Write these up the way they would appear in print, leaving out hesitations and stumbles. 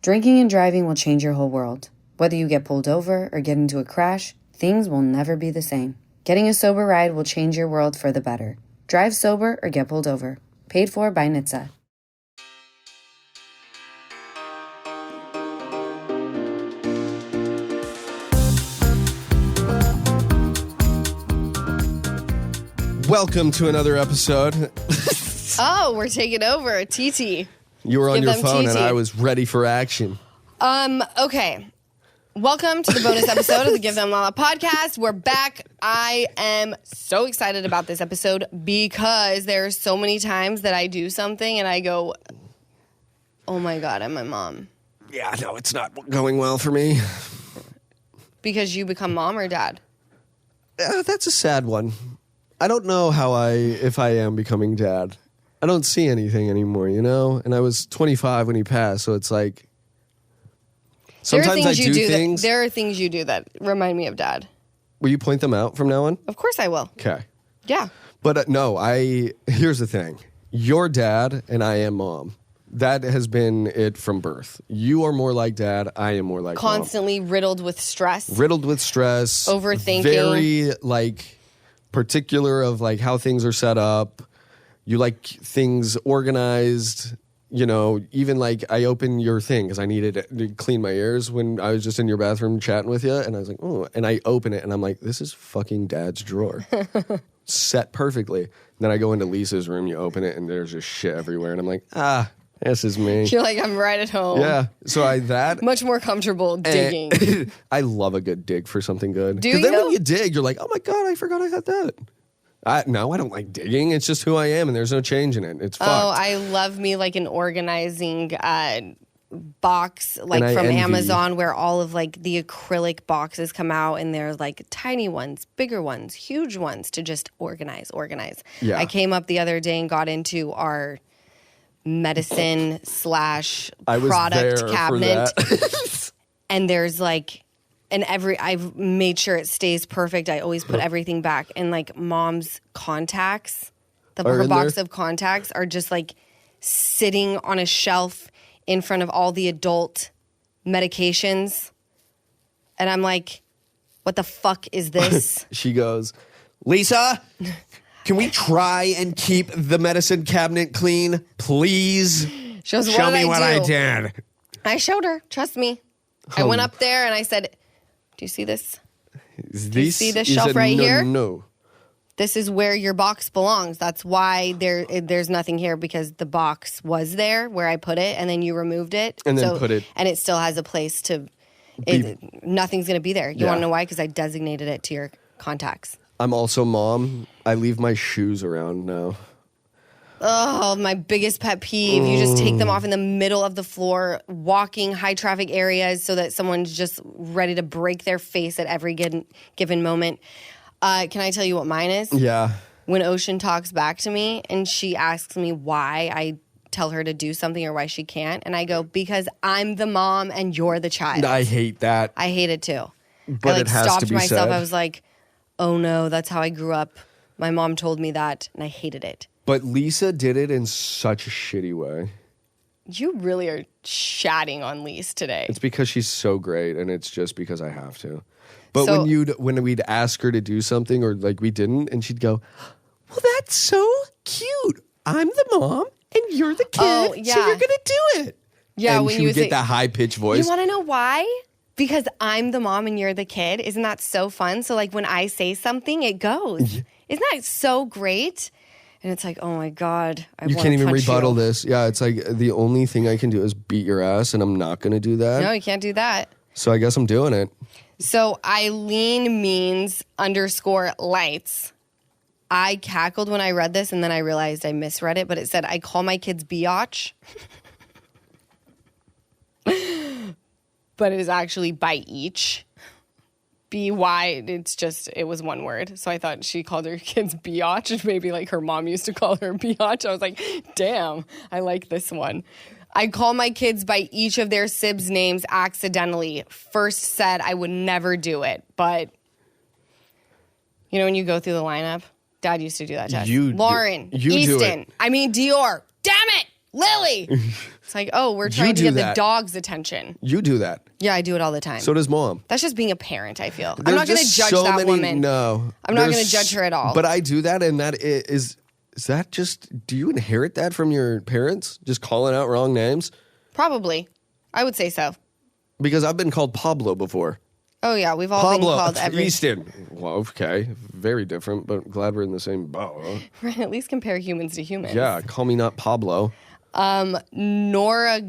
Drinking and driving will change your whole world. Whether you get pulled over or get into a crash, things will never be the same. Getting a sober ride will change your world for the better. Drive sober or get pulled over. Paid for by NHTSA. Welcome to another episode. Oh, we're taking over. TT. You were on Give your them phone TT. and I was ready for action. Okay. Welcome to the bonus episode of the Give Them Lala podcast. We're back. I am so excited about this episode because there are so many times that I do something and I go, oh my God, I'm my mom. Yeah, no, it's not going well for me. Because you become mom or dad? That's a sad one. I don't know if I am becoming dad. I don't see anything anymore, you know? And I was 25 when he passed, so it's like, sometimes I do things. There are things you do that remind me of dad. Will you point them out from now on? Of course I will. Okay. Yeah. But no, here's the thing. You're dad and I am mom. That has been it from birth. You are more like dad. I am more like mom. Constantly riddled with stress. Overthinking. Very, particular of, how things are set up. You like things organized. You know, even I open your thing because I needed to clean my ears when I was just in your bathroom chatting with you. And I was like, oh, and I open it and I'm like, this is fucking dad's drawer. Set perfectly. And then I go into Lisa's room, you open it and there's just shit everywhere. And I'm like, this is me. You're like, I'm right at home. Yeah. So much more comfortable digging. I love a good dig for something good. Do you? Because then when you dig, you're like, oh my God, I forgot I had that. No, I don't like digging. It's just who I am, and there's no change in it. It's fucked. Oh, I love me an organizing box from envy. Amazon where all of the acrylic boxes come out, and they're tiny ones, bigger ones, huge ones to just organize. Yeah. I came up the other day and got into our medicine / product cabinet, and there's I've made sure it stays perfect. I always put everything back. And mom's contacts, her box of contacts are just sitting on a shelf in front of all the adult medications. And I'm like, what the fuck is this? She goes, Lisa, can we try and keep the medicine cabinet clean, please? She goes, Show me what I do?" did. I showed her. Trust me. I went up there and I said, do you see this? Do you see this shelf right here? No. This is where your box belongs. That's why there's nothing here, because the box was there where I put it, and then you removed it. And then put it. And it still has a place to, nothing's going to be there. You want to know why? Because I designated it to your contacts. I'm also mom. I leave my shoes around now. Oh, my biggest pet peeve. You just take them off in the middle of the floor, walking high traffic areas so that someone's just ready to break their face at every given moment. Can I tell you what mine is? Yeah. When Ocean talks back to me and she asks me why I tell her to do something or why she can't, and I go, because I'm the mom and you're the child. I hate that. I hate it too. But it has stopped to be myself. said. I was like, oh no, that's how I grew up. My mom told me that, and I hated it. But Lisa did it in such a shitty way. You really are chatting on Lise today. It's because she's so great, and it's just because I have to. But So- when we'd ask her to do something, or we didn't, and she'd go, well, that's so cute. I'm the mom, and you're the kid, Oh, yeah. so you're going to do it. Yeah, and when she you would get say- that high-pitched voice. You want to know why? Because I'm the mom and you're the kid. Isn't that so fun? So when I say something, it goes. Isn't that so great? And it's like, oh my God, You can't even rebuttal this. Yeah, it's the only thing I can do is beat your ass, and I'm not going to do that. No, you can't do that. So I guess I'm doing it. So Eileen means _lights. I cackled when I read this, and then I realized I misread it, but it said, I call my kids biatch. But it is actually by each. B-Y, it was one word. So I thought she called her kids biatch, and maybe her mom used to call her biatch. I was like, damn, I like this one. I call my kids by each of their sibs' names accidentally. First said I would never do it, but when you go through the lineup, Dad used to do that to us. Lauren, Easton, Dior. Damn it! Lily. It's like, oh, we're trying to get the dog's attention. You do that. Yeah, I do it all the time. So does Mom. That's just being a parent, I feel. I'm not going to judge that woman. No. I'm not going to judge her at all. But I do that, and that is that just, do you inherit that from your parents? Just calling out wrong names? Probably. I would say so. Because I've been called Pablo before. Oh, yeah. We've all been called every... Easton. Well, okay. Very different, but glad we're in the same boat. Right, at least compare humans to humans. Yeah, call me not Pablo. Nora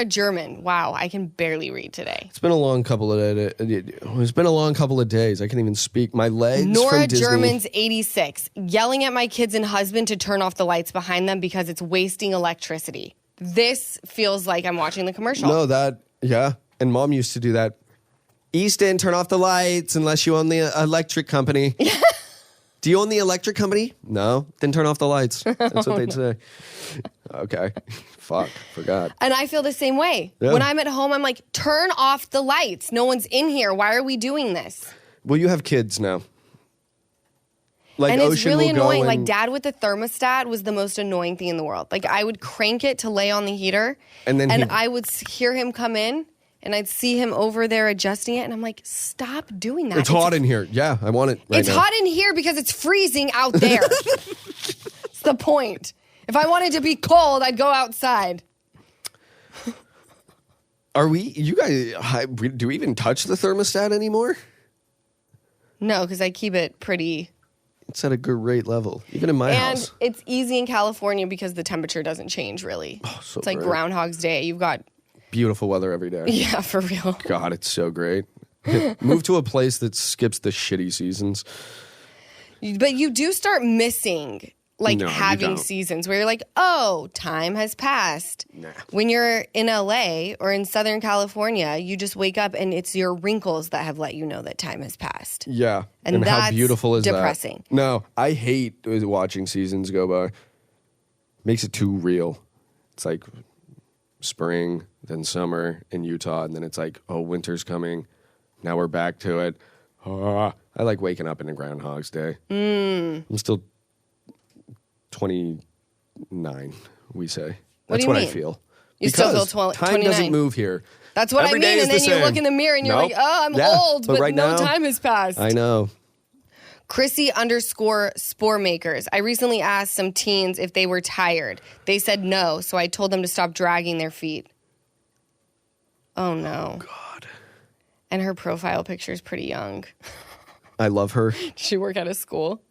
German. Wow, I can barely read today. It's been a long couple of days. It's been a long couple of days. I can't even speak. My legs Nora from Disney. German's 86. Yelling at my kids and husband to turn off the lights behind them because it's wasting electricity. This feels like I'm watching the commercial. No, yeah. And Mom used to do that. Easton, turn off the lights unless you own the electric company. Do you own the electric company? No. Then turn off the lights. That's what they'd say. Okay. Fuck. Forgot. And I feel the same way. Yeah. When I'm at home, I'm like, turn off the lights. No one's in here. Why are we doing this? Well, you have kids now. Like, and it's Ocean really annoying. And... Like, Dad with the thermostat was the most annoying thing in the world. Like, I would crank it to lay on the heater. And I would hear him come in. And I'd see him over there adjusting it. And I'm like, stop doing that. It's hot in here. Yeah, I want it right now. It's hot in here because it's freezing out there. It's the point. If I wanted to be cold, I'd go outside. You guys, do we even touch the thermostat anymore? No, because I keep it pretty... It's at a good rate level, even in my house. And it's easy in California because the temperature doesn't change, really. Oh, so it's like great. Groundhog's Day. You've got... Beautiful weather every day. Yeah, for real. God, it's so great. Move to a place that skips the shitty seasons. But you do start missing, having seasons where you're like, oh, time has passed. Nah. When you're in LA or in Southern California, you just wake up and it's your wrinkles that have let you know that time has passed. Yeah. And that's how beautiful is depressing. That? No, I hate watching seasons go by. Makes it too real. It's like spring, then summer in Utah, and then it's like, oh, winter's coming. Now we're back to it. I like waking up in a Groundhog's Day. I'm still 29, we say. That's what I feel. You still feel 29? Time doesn't move here. That's what I mean. And then you look in the mirror and you're like, oh, I'm old, but no time has passed. I know. Chrissy_spore makers. I recently asked some teens if they were tired. They said no, so I told them to stop dragging their feet. Oh, no. God. And her profile picture is pretty young. I love her. Does she work at a school?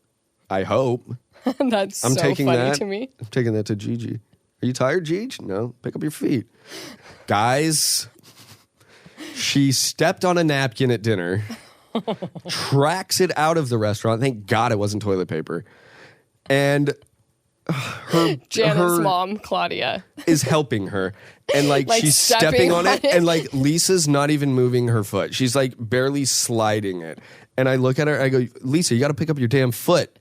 I hope. That's so funny to me. I'm taking that to Gigi. Are you tired, Gigi? No. Pick up your feet. Guys, she stepped on a napkin at dinner, tracks it out of the restaurant. Thank God it wasn't toilet paper. And Janet's mom, Claudia, is helping her. And she's stepping on it. And Lisa's not even moving her foot. She's barely sliding it. And I look at her, I go, Lisa, you got to pick up your damn foot.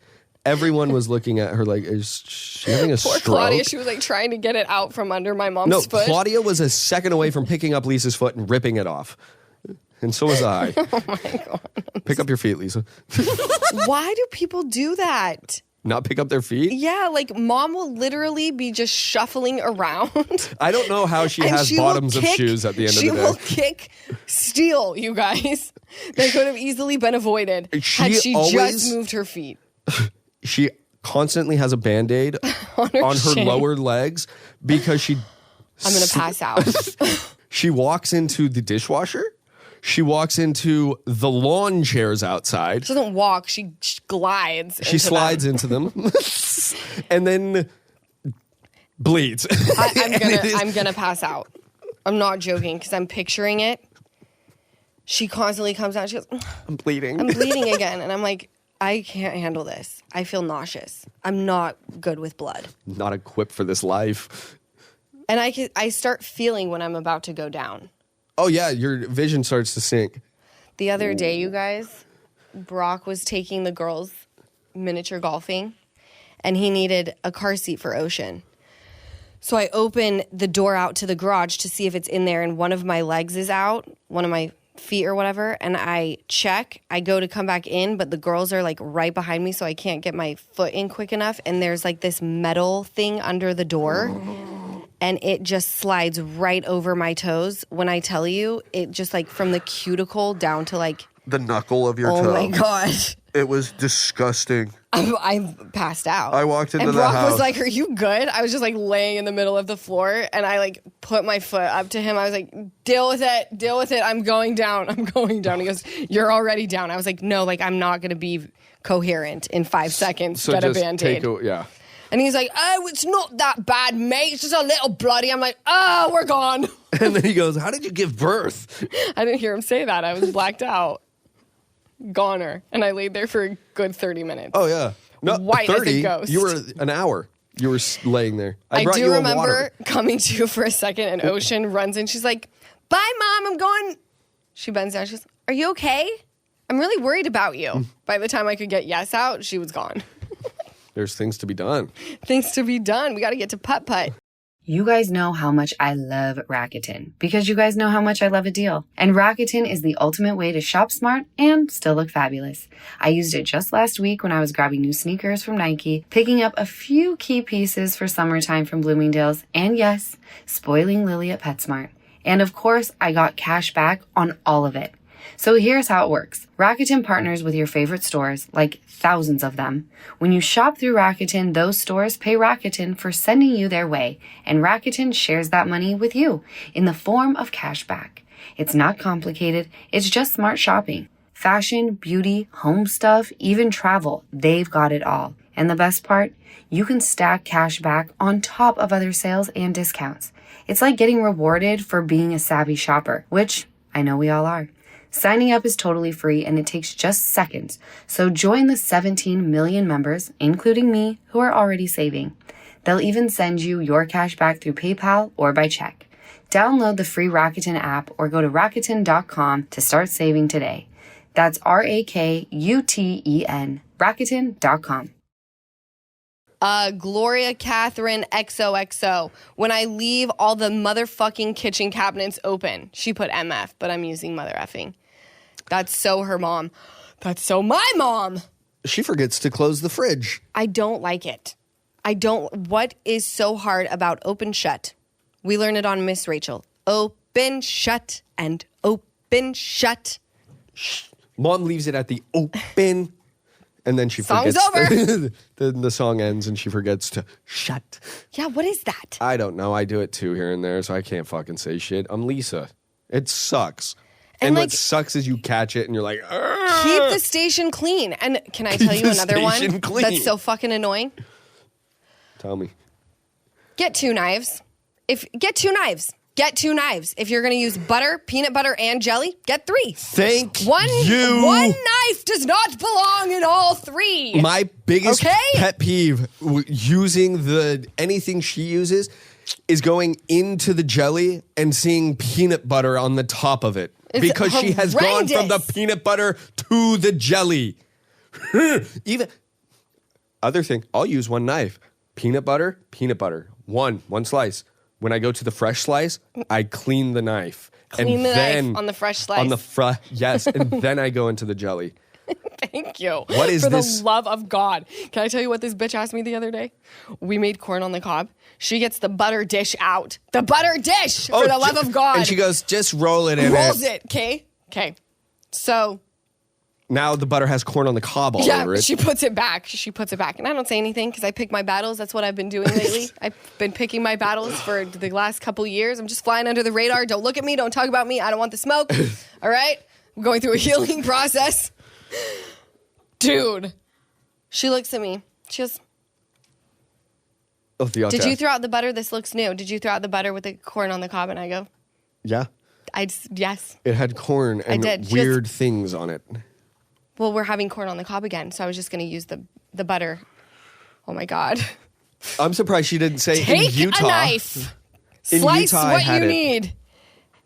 Everyone was looking at her is she having a stroke? Poor Claudia, she was trying to get it out from under my mom's foot. No, Claudia was a second away from picking up Lisa's foot and ripping it off. And so was I. Oh my God. Pick up your feet, Lisa. Why do people do that? Not pick up their feet? Yeah, Mom will literally be just shuffling around. I don't know how she has bottoms of shoes at the end of the day. She will kick steel, you guys. That could have easily been avoided had she just moved her feet. She constantly has a Band-Aid on her lower legs because I'm going to pass out. She walks into the dishwasher. She walks into the lawn chairs outside. She doesn't walk. She glides. She slides into them. And then bleeds. I'm gonna pass out. I'm not joking because I'm picturing it. She constantly comes out. She goes, I'm bleeding. I'm bleeding again. And I'm like, I can't handle this. I feel nauseous. I'm not good with blood. Not equipped for this life. And I start feeling when I'm about to go down. Oh, yeah. Your vision starts to sink. The other day, you guys, Brock was taking the girls miniature golfing, and he needed a car seat for Ocean. So I open the door out to the garage to see if it's in there, and one of my legs is out. One of my feet or whatever, and I check. I go to come back in, but the girls are like right behind me, so I can't get my foot in quick enough. And there's like this metal thing under the door, and it just slides right over my toes. When I tell you, it just like from the cuticle down to like the knuckle of your toe. Oh my God. It was disgusting. I passed out. I walked into and the Brock house. was like, "Are you good?" I was just like laying in the middle of the floor, and I like put my foot up to him. I was like, deal with it. I'm going down. He goes, "You're already down." I was like, "No, like I'm not going to be coherent in 5 seconds. So get just a Band-Aid." yeah. And he's like, "Oh, it's not that bad, mate. It's just a little bloody." I'm like, "Oh, we're gone." And then he goes, "How did you give birth?" I didn't hear him say that. I was blacked out. Goner. And I laid there for a good 30 minutes. Oh, yeah. No, White 30, as a ghost. You were an hour. You were laying there. I brought do you a remember water. coming to for a second, and Ocean runs in. She's like, "Bye, Mom. I'm going." She bends down. She goes, "Are you okay? I'm really worried about you." By the time I could get yes out, she was gone. There's things to be done. Things to be done. We got to get to putt-putt. You guys know how much I love Rakuten because you guys know how much I love a deal. And Rakuten is the ultimate way to shop smart and still look fabulous. I used it just last week when I was grabbing new sneakers from Nike, picking up a few key pieces for summertime from Bloomingdale's, and yes, spoiling Lily at PetSmart. And of course, I got cash back on all of it. So here's how it works. Rakuten partners with your favorite stores, like thousands of them. When you shop through Rakuten, those stores pay Rakuten for sending you their way, and Rakuten shares that money with you in the form of cash back. It's not complicated, it's just smart shopping. Fashion, beauty, home stuff, even travel, they've got it all. And the best part? You can stack cash back on top of other sales and discounts. It's like getting rewarded for being a savvy shopper, which I know we all are. Signing up is totally free and it takes just seconds. So join the 17 million members, including me, who are already saving. They'll even send you your cash back through PayPal or by check. Download the free Rakuten app or go to Rakuten.com to start saving today. That's Rakuten, Rakuten.com. Gloria Catherine XOXO. When I leave all the motherfucking kitchen cabinets open. She put MF, but I'm using mother effing. That's so her mom. That's so my mom. She forgets to close the fridge. I don't like it. What is so hard about open shut? We learn it on Miss Rachel. Open, shut, and open, shut. Mom leaves it at the open, and then she Song's forgets. over. Then the song ends and she forgets to shut. Yeah, what is that? I don't know. I do it too here and there, so I can't fucking say shit. I'm Lisa. It sucks. And what sucks is you catch it and you're like, argh! Keep the station clean. And can I tell you another one that's so fucking annoying? Tell me. Get two knives. Get two knives. If you're going to use butter, peanut butter, and jelly, get 3. Thank you. One knife does not belong in all 3. My biggest pet peeve using anything she uses is going into the jelly and seeing peanut butter on the top of it. Because she has gone from the peanut butter to the jelly. Even other thing, I'll use one knife. Peanut butter. One slice. When I go to the fresh slice, I clean the knife. Clean the knife on the fresh slice. Yes, and then I go into the jelly. Thank you. What is this? For the love of God. Can I tell you what this bitch asked me the other day? We made corn on the cob. She gets the butter dish out. The butter dish, for the love of God. And she goes, just roll it in Rolls it, okay? Okay. So. Now the butter has corn on the cob all over it. She puts it back. And I don't say anything because I pick my battles. That's what I've been doing lately. I've been picking my battles for the last couple years. I'm just flying under the radar. Don't look at me. Don't talk about me. I don't want the smoke. All right? I'm going through a healing process. Dude. She looks at me. She goes, did you throw out the butter? This looks new. Did you throw out the butter with the corn on the cob? And I go, yeah. Yes. It had corn and weird things on it. Well, we're having corn on the cob again, so I was just going to use the butter. Oh, my God. I'm surprised she didn't say Take in Utah. a knife, slice what you need,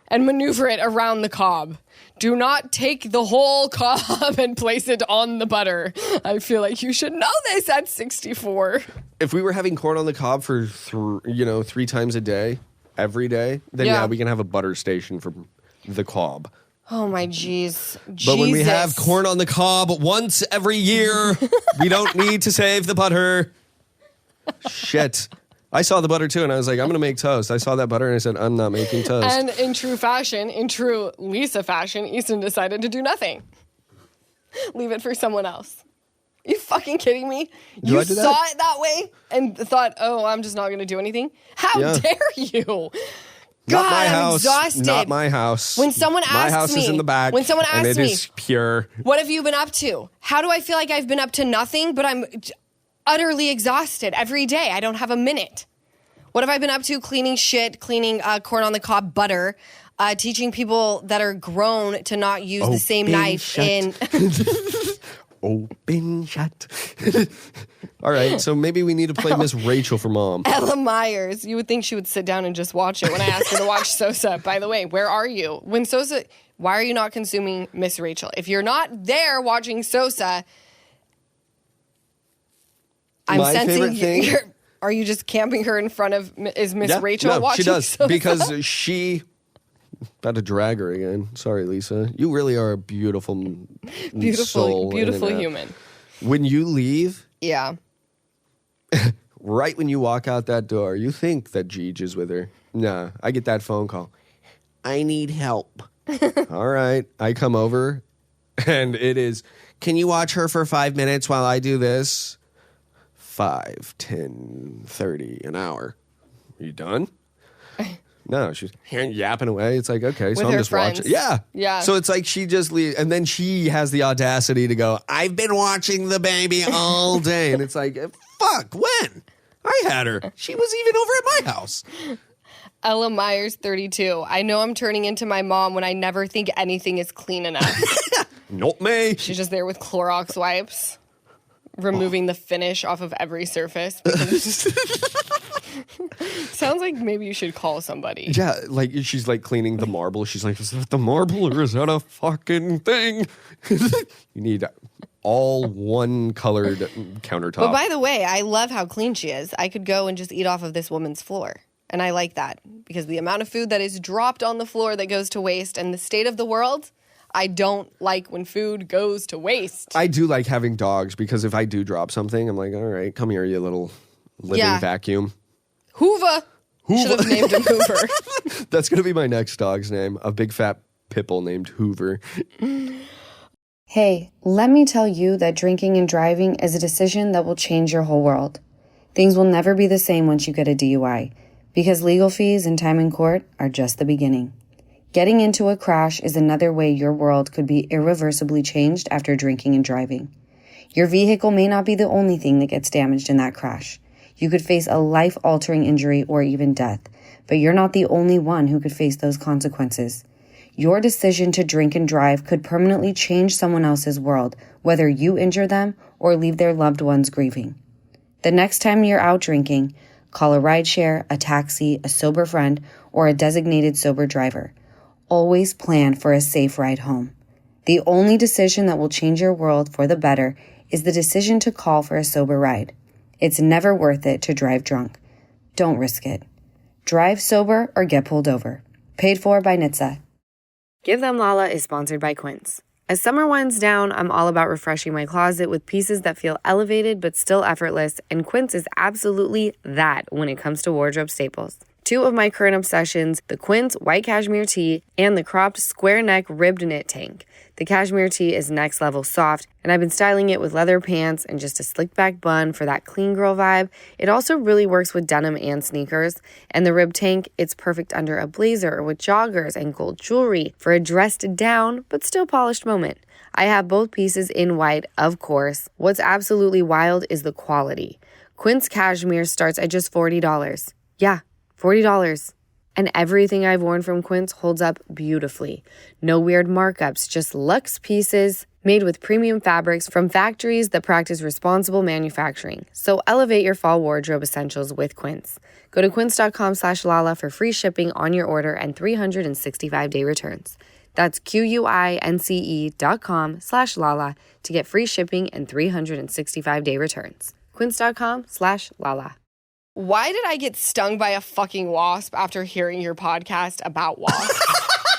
and maneuver it around the cob. Do not take the whole cob and place it on the butter. I feel like you should know this at 64. If we were having corn on the cob for 3 times a day, every day, then yeah we can have a butter station for the cob. Oh, my jeez. But when we have corn on the cob once every year, we don't need to save the butter. Shit. I saw the butter too, and I was like, I'm going to make toast. I saw that butter, and I said, I'm not making toast. And in true Lisa fashion, Easton decided to do nothing. Leave it for someone else. You fucking kidding me? You saw it that way and thought, oh, I'm just not going to do anything? How dare you? God, not my house. I'm exhausted. Not my house. When someone asks me, my house is in the back. When someone asks and it is pure. What have you been up to? How do I feel like I've been up to nothing, but I'm utterly exhausted every day? I don't have a minute. What have I been up to? Cleaning shit, cleaning corn on the cob butter, teaching people that are grown to not use the same knife in. Open shut. All right, so maybe we need to play Miss Rachel for mom. Ella Myers. You would think she would sit down and just watch it when I asked her to watch Sosa. By the way, where are you? When Sosa, why are you not consuming Miss Rachel? If you're not there watching Sosa, I'm my sensing thing. Are you just camping her in front of, is Miss Rachel watching she does, Sosa? because she... About to drag her again. Sorry, Lisa. You really are a beautiful soul. Beautiful human. When you leave... Yeah. Right when you walk out that door, you think that Gigi is with her. Nah, I get that phone call. I need help. All right. I come over, and it is, can you watch her for 5 minutes while I do this? 5, 10, 30, an hour. Are you done? No, she's yapping away. It's like, okay, so I'm just watching. Yeah. Yeah. So it's like she just leaves. And then she has the audacity to go, I've been watching the baby all day. And it's like, fuck, when? I had her. She was even over at my house. Ella Myers, 32. I know I'm turning into my mom when I never think anything is clean enough. Not me. She's just there with Clorox wipes, removing the finish off of every surface. Sounds like maybe you should call somebody. Yeah, like she's like cleaning the marble. She's like, is that the marble or is that a fucking thing? You need all one colored countertop. But by the way, I love how clean she is. I could go and just eat off of this woman's floor. And I like that because the amount of food that is dropped on the floor that goes to waste and the state of the world, I don't like when food goes to waste. I do like having dogs because if I do drop something, I'm like, all right, come here, you little living vacuum. Hoover. Should have named him Hoover. That's going to be my next dog's name. A big fat pipple named Hoover. Hey, let me tell you that drinking and driving is a decision that will change your whole world. Things will never be the same once you get a DUI, because legal fees and time in court are just the beginning. Getting into a crash is another way your world could be irreversibly changed after drinking and driving. Your vehicle may not be the only thing that gets damaged in that crash. You could face a life-altering injury or even death, but you're not the only one who could face those consequences. Your decision to drink and drive could permanently change someone else's world, whether you injure them or leave their loved ones grieving. The next time you're out drinking, call a rideshare, a taxi, a sober friend, or a designated sober driver. Always plan for a safe ride home. The only decision that will change your world for the better is the decision to call for a sober ride. It's never worth it to drive drunk. Don't risk it. Drive sober or get pulled over. Paid for by NHTSA. Give Them Lala is sponsored by Quince. As summer winds down, I'm all about refreshing my closet with pieces that feel elevated but still effortless, and Quince is absolutely that when it comes to wardrobe staples. Two of my current obsessions, the Quince white cashmere tee and the cropped square neck ribbed knit tank. The cashmere tee is next level soft, and I've been styling it with leather pants and just a slick back bun for that clean girl vibe. It also really works with denim and sneakers. And the ribbed tank, it's perfect under a blazer or with joggers and gold jewelry for a dressed down but still polished moment. I have both pieces in white, of course. What's absolutely wild is the quality. Quince cashmere starts at just $40. Yeah, $40. And everything I've worn from Quince holds up beautifully. No weird markups, just luxe pieces made with premium fabrics from factories that practice responsible manufacturing. So elevate your fall wardrobe essentials with Quince. Go to quince.com/Lala for free shipping on your order and 365-day returns. That's QUINCE.com/Lala to get free shipping and 365-day returns. Quince.com/Lala. Why did I get stung by a fucking wasp after hearing your podcast about wasps?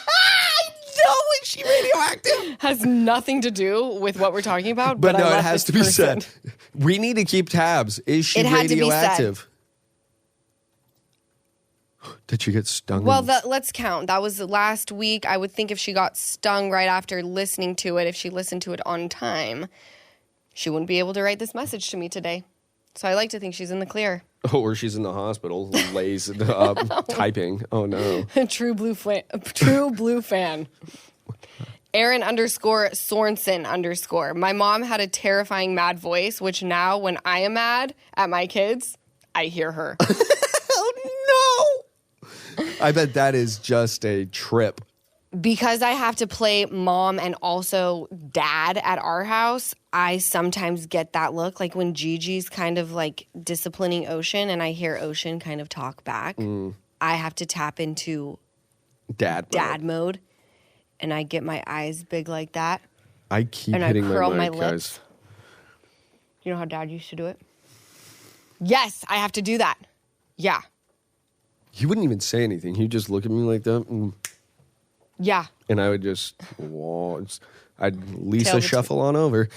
I know it she radioactive? Has nothing to do with what we're talking about. But no, I love it has to be person. said. We need to keep tabs. Is she It had to be radioactive? Did she get stung? Well, let's count. That was last week. I would think if she got stung right after listening to it, if she listened to it on time, she wouldn't be able to write this message to me today. So I like to think she's in the clear. Oh, or she's in the hospital, lays up, typing. Oh, no. True blue fan. Aaron _Sorensen_. My mom had a terrifying mad voice, which now when I am mad at my kids, I hear her. Oh, no. I bet that is just a trip. Because I have to play mom and also dad at our house, I sometimes get that look. Like when Gigi's kind of like disciplining Ocean and I hear Ocean kind of talk back, I have to tap into dad mode. And I get my eyes big like that. I keep and hitting I curl my lips. Guys. You know how dad used to do it? Yes, I have to do that. Yeah. He wouldn't even say anything. He'd just look at me like that. Yeah. And I would just, I'd Lisa shuffle on over.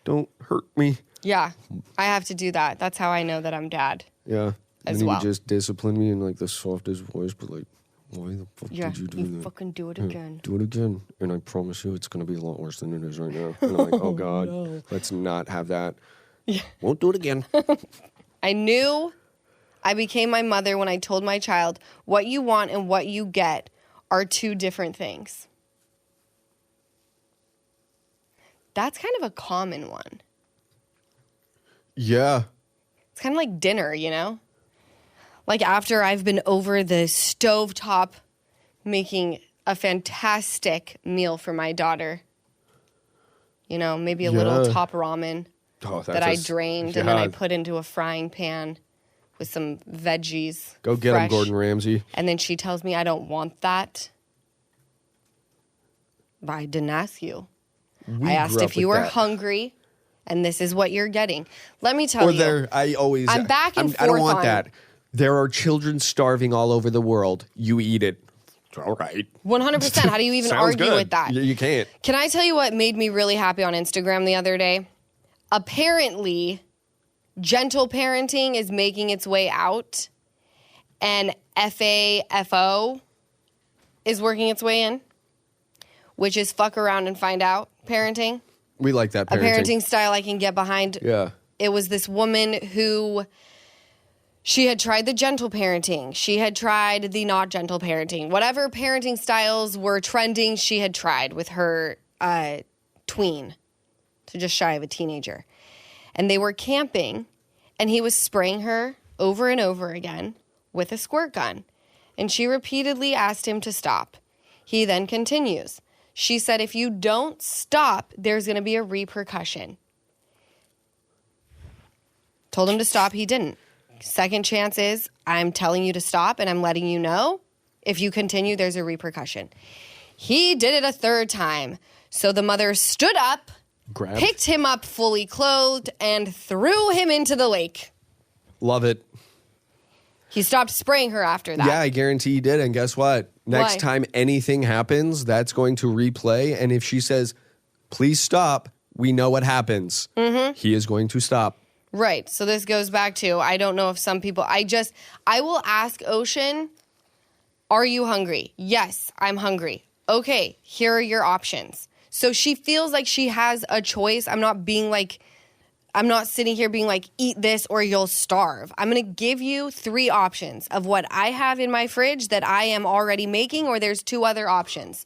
Don't hurt me. Yeah. I have to do that. That's how I know that I'm dad. Yeah. As and well. he would just discipline me in like the softest voice, but like, why the fuck did you do that? You fucking do it again. Do it again. And I promise you it's going to be a lot worse than it is right now. And I'm like, oh God, no. Let's not have that. Yeah. Won't do it again. I knew I became my mother when I told my child what you want and what you get are two different things. That's kind of a common one. Yeah. It's kind of like dinner, you know? Like after I've been over the stovetop making a fantastic meal for my daughter. You know, maybe a little top ramen that I drained and then I put into a frying pan with some veggies. Go get him, Gordon Ramsay. And then she tells me I don't want that. But I didn't ask you. I asked if you were hungry, and this is what you're getting. Let me tell you. I'm back and forth. I don't want that. There are children starving all over the world. You eat it. All right. 100%. How do you even argue with that? You can't. Can I tell you what made me really happy on Instagram the other day? Apparently, gentle parenting is making its way out, and FAFO is working its way in, which is fuck around and find out parenting. We like that parenting. A parenting style I can get behind. Yeah. It was this woman who, she had tried the gentle parenting. She had tried the not gentle parenting. Whatever parenting styles were trending, she had tried with her tween. So just shy of a teenager. And they were camping, and he was spraying her over and over again with a squirt gun. And she repeatedly asked him to stop. He then continues. She said, if you don't stop, there's going to be a repercussion. Told him to stop. He didn't. Second chance is, I'm telling you to stop, and I'm letting you know. If you continue, there's a repercussion. He did it a third time. So the mother stood up, picked him up fully clothed, and threw him into the lake. Love it. He stopped spraying her after that. Yeah, I guarantee he did. And guess what? Next time anything happens, that's going to replay. And if she says, please stop, we know what happens. Mm-hmm. He is going to stop. Right. So this goes back to, I don't know if some people, I will ask Ocean, are you hungry? Yes, I'm hungry. Okay, here are your options. So she feels like she has a choice. I'm not sitting here being like, eat this or you'll starve. I'm going to give you 3 options of what I have in my fridge that I am already making, or there's 2 other options.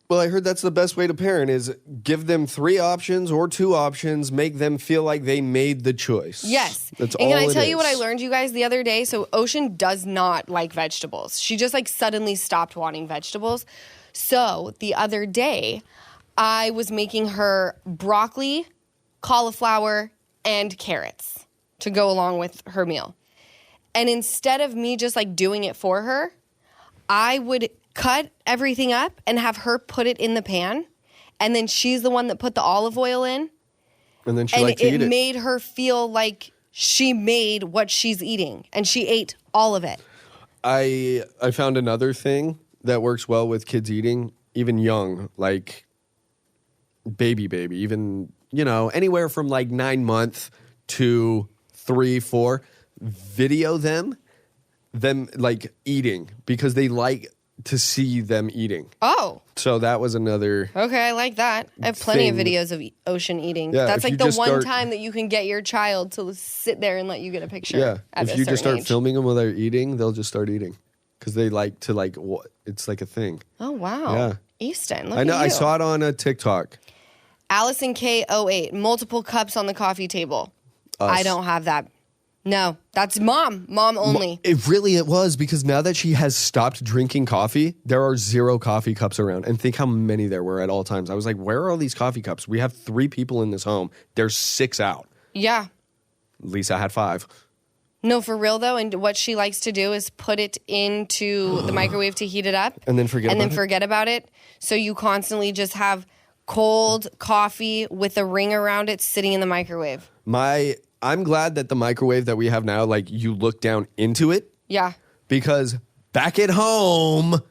Well, I heard that's the best way to parent is give them 3 options or 2 options, make them feel like they made the choice. Yes. That's all it is. And can I tell you what I I learned, you guys, the other day? So Ocean does not like vegetables. She just like suddenly stopped wanting vegetables. So the other day, I was making her broccoli, cauliflower, and carrots to go along with her meal. And instead of me just like doing it for her, I would cut everything up and have her put it in the pan. And then she's the one that put the olive oil in. And then she liked to eat it. It made her feel like she made what she's eating. And she ate all of it. I found another thing that works well with kids eating. even young, like baby, even, anywhere from like 9 months to 3, 4, video them like eating because they like to see them eating. Oh. So that was another. Okay, I like that. I have plenty of videos of Ocean eating. Yeah, that's like the one time that you can get your child to sit there and let you get a picture. Yeah, if you just start age. filming them while they're eating, they'll just start eating because they like to it's like a thing. Oh, wow. Yeah. Easton, look I know. at you. I saw it on a TikTok. Allison K08, multiple cups on the coffee table. I don't have that. No, that's mom only. It was because now that she has stopped drinking coffee, there are 0 coffee cups around. And think how many there were at all times. I was like, where are all these coffee cups? We have 3 people in this home. There's 6 out. Yeah. Lisa had 5. No, for real though. And what she likes to do is put it into the microwave to heat it up. And then forget about it. So you constantly just have cold coffee with a ring around it sitting in the microwave. I'm glad that the microwave that we have now, like you look down into it. Yeah. Because back at home,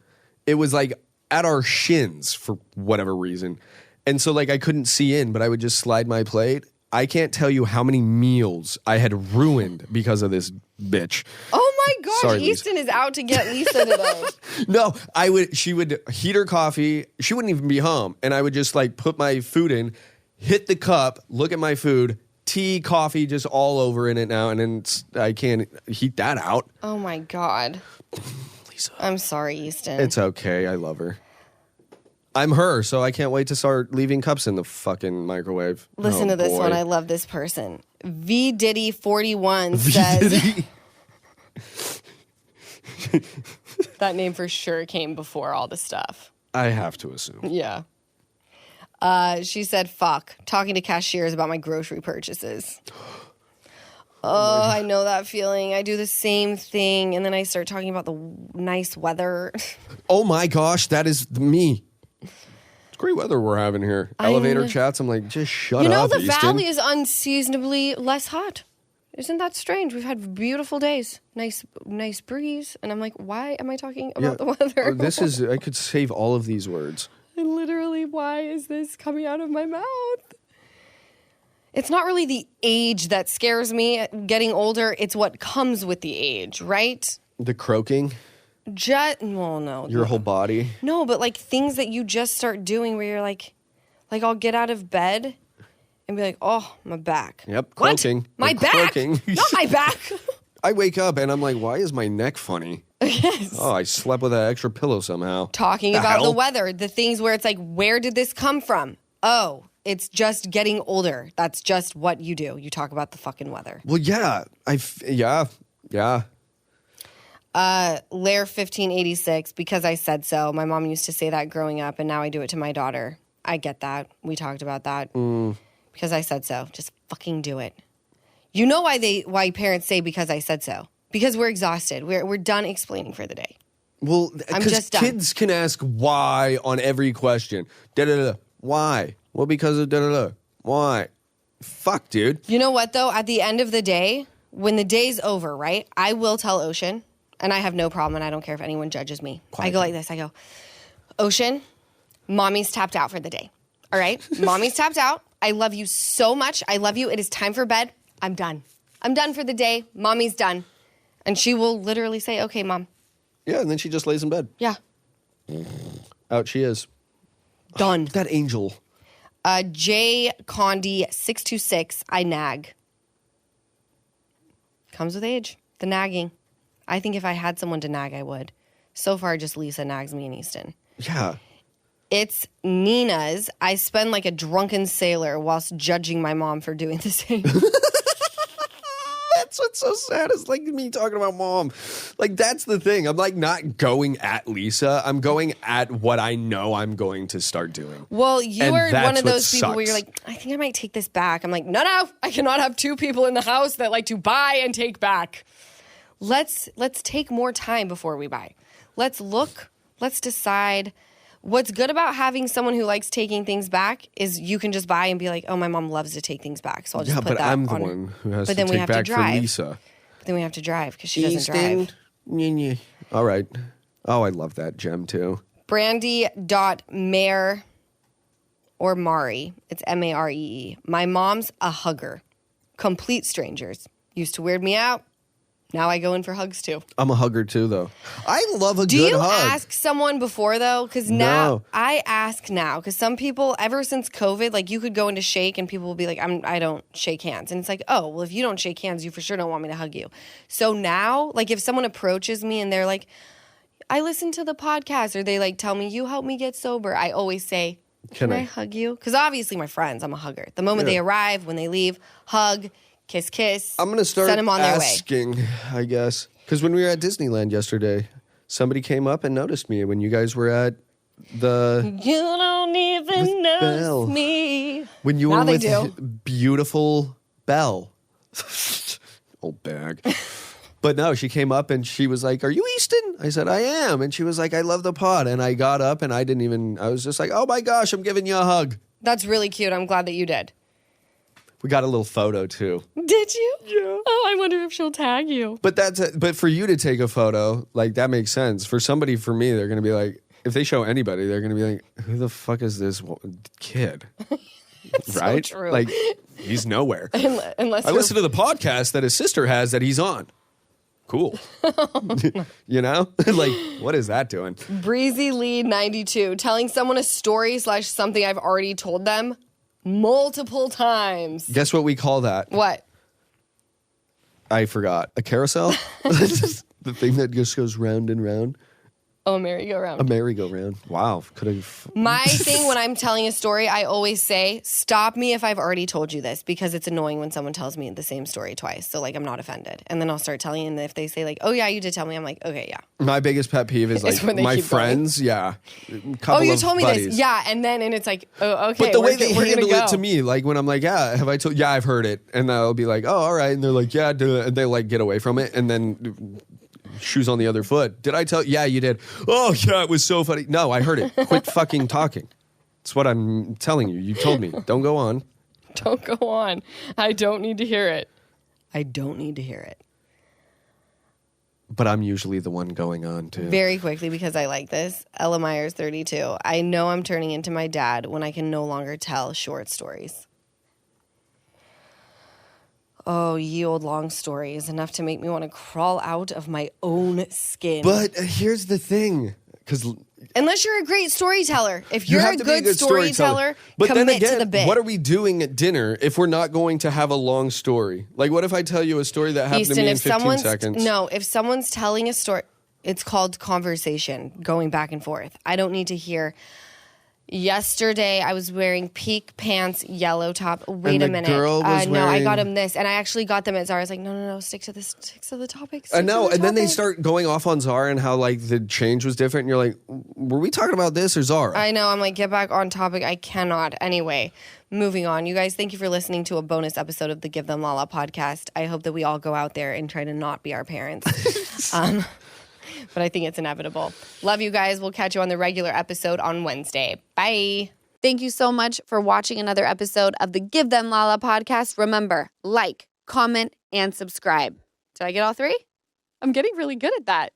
it was like at our shins for whatever reason. And so like I couldn't see in, but I would just slide my plate. I can't tell you how many meals I had ruined because of this bitch. Oh my gosh, Sorry, Easton is out to get Lisa today. No, she would heat her coffee. She wouldn't even be home. And I would just like put my food in, hit the cup, look at my food, tea, coffee, just all over in it now. And then I can't heat that out. Oh my God. Lisa. I'm sorry, Easton. It's okay. I love her. I'm her, so I can't wait to start leaving cups in the fucking microwave. Listen to this one. I love this person. V Diddy 41 says that name for sure came before all the stuff. I have to assume. Yeah. She said, fuck, talking to cashiers about my grocery purchases. Oh, I know that feeling. I do the same thing, and then I start talking about the nice weather. Oh my gosh, that is me. It's great weather we're having here. Elevator chats, I'm like, just shut up, the Easton. valley is unseasonably less hot. Isn't that strange? We've had beautiful days, nice breeze, and I'm like, why am I talking about the weather? I could save all of these words. Literally, why is this coming out of my mouth? It's not really the age that scares me, getting older. It's what comes with the age, right? The croaking? No. Your whole body? No, but like things that you just start doing where you're like I'll get out of bed and be like, oh, my back. Yep, croaking. What? My back? Croaking. Not my back. I wake up and I'm like, why is my neck funny? Yes. Oh, I slept with an extra pillow somehow. Talking about the weather, the things where it's like, where did this come from? Oh, it's just getting older. That's just what you do. You talk about the fucking weather. Well, yeah. Yeah. Lair 1586, because I said so. My mom used to say that growing up, and now I do it to my daughter. I get that. We talked about that. Because I said so. Just fucking do it. You know why parents say because I said so? Because we're exhausted. We're done explaining for the day. Well, because kids can ask why on every question. Da-da-da. Why? Well, because of da-da-da. Why? Fuck, dude. You know what, though? At the end of the day, when the day's over, right, I will tell Ocean, and I have no problem, and I don't care if anyone judges me. I go like this. I go, Ocean, mommy's tapped out for the day. All right? Mommy's tapped out. I love you so much. I love you. It is time for bed. I'm done. I'm done for the day. Mommy's done. And she will literally say, okay, Mom. Yeah, and then she just lays in bed. Yeah. Out she is. Done. That angel. J. Condi 626, I nag. Comes with age. The nagging. I think if I had someone to nag, I would. So far, just Lisa nags me in Easton. Yeah. It's Nina's. I spend like a drunken sailor whilst judging my mom for doing the same. That's what's so sad is like me talking about mom. Like that's the thing. I'm like not going at Lisa. I'm going at what I know I'm going to start doing. Well, you are one of those people where you're like, I think I might take this back. I'm like, no, I cannot have 2 people in the house that like to buy and take back. Let's take more time before we buy. Let's look. Let's decide. What's good about having someone who likes taking things back is you can just buy and be like, oh, my mom loves to take things back. So I'll just put that on. Yeah, but I'm the one who has to take back for Lisa. But then we have to drive because she doesn't drive. All right. Oh, I love that gem too. Brandy.Mare or Mari. It's Maree. My mom's a hugger. Complete strangers. Used to weird me out. Now I go in for hugs too. I'm a hugger too, though. I love a good hug. Do you ask someone before, though? Because now I ask now. Because some people, ever since COVID, like you could go into shake and people will be like, I don't shake hands. And it's like, oh, well, if you don't shake hands, you for sure don't want me to hug you. So now, like if someone approaches me and they're like, I listened to the podcast, or they like tell me, you helped me get sober, I always say, can I hug you? Because obviously my friends, I'm a hugger. The moment they arrive, when they leave, hug, kiss. I'm going to start send them on asking, their way. I guess. Because when we were at Disneyland yesterday, somebody came up and noticed me when you guys were at the... You don't even notice me. When you were with beautiful Belle. Old bag. But no, she came up and she was like, are you Easton? I said, I am. And she was like, I love the pod. And I got up and I was just like, oh my gosh, I'm giving you a hug. That's really cute. I'm glad that you did. We got a little photo too. Did you? Yeah. Oh, I wonder if she'll tag you. But but for you to take a photo, like that makes sense. For somebody, for me, they're going to be like, if they show anybody, they're going to be like, who the fuck is this kid? Right? So true. Like, he's nowhere. Unless I listen to the podcast that his sister has that he's on. Cool. You know? Like, what is that doing? Breezy Lee 92, telling someone a story / something I've already told them multiple times. Guess what we call that? What? I forgot. A carousel? The thing that just goes round and round. Oh, a merry-go-round. A merry-go-round. Wow. Could have. My thing when I'm telling a story, I always say, stop me if I've already told you this, because it's annoying when someone tells me the same story twice. So, like, I'm not offended. And then I'll start telling you, and if they say, like, oh, yeah, you did tell me, I'm like, okay, yeah. My biggest pet peeve is, like, my friends, going. Yeah. Oh, you told me this. Yeah. And it's like, oh, okay. But the way they handle it to me, like, when I'm like, yeah, have I told? Yeah, I've heard it. And I'll be like, oh, all right. And they're like, yeah, do it. And they, like, get away from it. And then... shoes on the other foot. Did I tell? Yeah, you did. Oh, yeah, it was so funny. No, I heard it. Quit fucking talking. That's what I'm telling you. You told me. Don't go on. Don't go on. I don't need to hear it. I don't need to hear it. But I'm usually the one going on, too. Very quickly, because I like this. Ella Myers, 32. I know I'm turning into my dad when I can no longer tell short stories. Oh, ye old long story is enough to make me want to crawl out of my own skin. But here's the thing, because unless you're a great storyteller, if you're a good storyteller, but commit then again, to the bit. What are we doing at dinner if we're not going to have a long story? Like, what if I tell you a story that happened to me in 15 seconds? No, if someone's telling a story, it's called conversation, going back and forth. I don't need to hear. Yesterday, I was wearing peak pants, yellow top. Wait a minute. Girl was no, I got him this, and I actually got them at Zara. I was like, no, stick to the topic. I know, and then they start going off on Zara and how like the change was different. And you're like, were we talking about this or Zara? I know. I'm like, get back on topic. I cannot. Anyway, moving on. You guys, thank you for listening to a bonus episode of the Give Them Lala podcast. I hope that we all go out there and try to not be our parents. But I think it's inevitable. Love you guys. We'll catch you on the regular episode on Wednesday. Bye. Thank you so much for watching another episode of the Give Them Lala podcast. Remember, like, comment, and subscribe. Did I get all three? I'm getting really good at that.